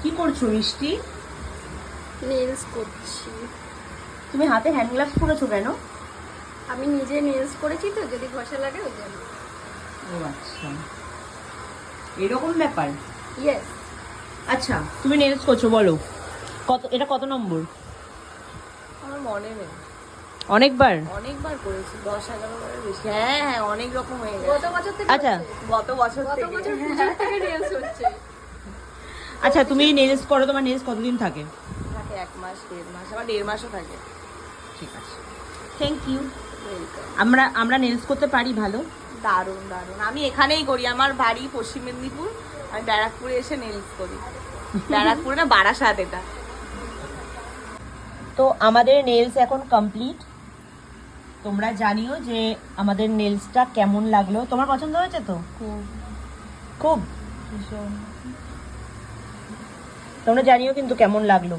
কি করছো মিষ্টি? নেলস করছি। তুমি হাতে হ্যান্ড গ্লাভস পরেছো কেন? আমি নিজে নেলস করেছি তো, যদি ঘষা লাগে ওই জন্য। ও আচ্ছা, এরকম ব্যাপার। ইয়েস। আচ্ছা, তুমি নেলস করছো, বলো এটা কত নম্বর? আমার মনে নেই। অনেকবার করেছি, 10-11 বারের বেশি। হ্যাঁ হ্যাঁ, অনেক রকম হয়ে গেছে। গত বছর থেকে। আচ্ছা। গত বছর পুজোর থেকে নেলস হচ্ছে। আচ্ছা, তুমি নেলস করো, তোমার নেলস কতদিন থাকে? থাকে 1 মাস 1.5 মাস, আবার 1.5 মাসও থাকে। ঠিক আছে, থ্যাংক ইউ। ওয়েলকাম। আমরা নেলস করতে পারি ভালো। দারুণ দারুণ। আমি এখানেই করি, আমার বাড়ি পশ্চিম মেদিনীপুর। আমি ব্যারাকপুরে এসে নেলস করি। ব্যারাকপুরে না, বারাসাত এটা। তো আমাদের নেলস এখন কমপ্লিট। তোমরা জানিও যে আমাদের নেলসটা কেমন লাগলো। তোমার পছন্দ হয়েছে তো? খুব ভীষণ। তোমরা জানিও কিন্তু কেমন লাগলো।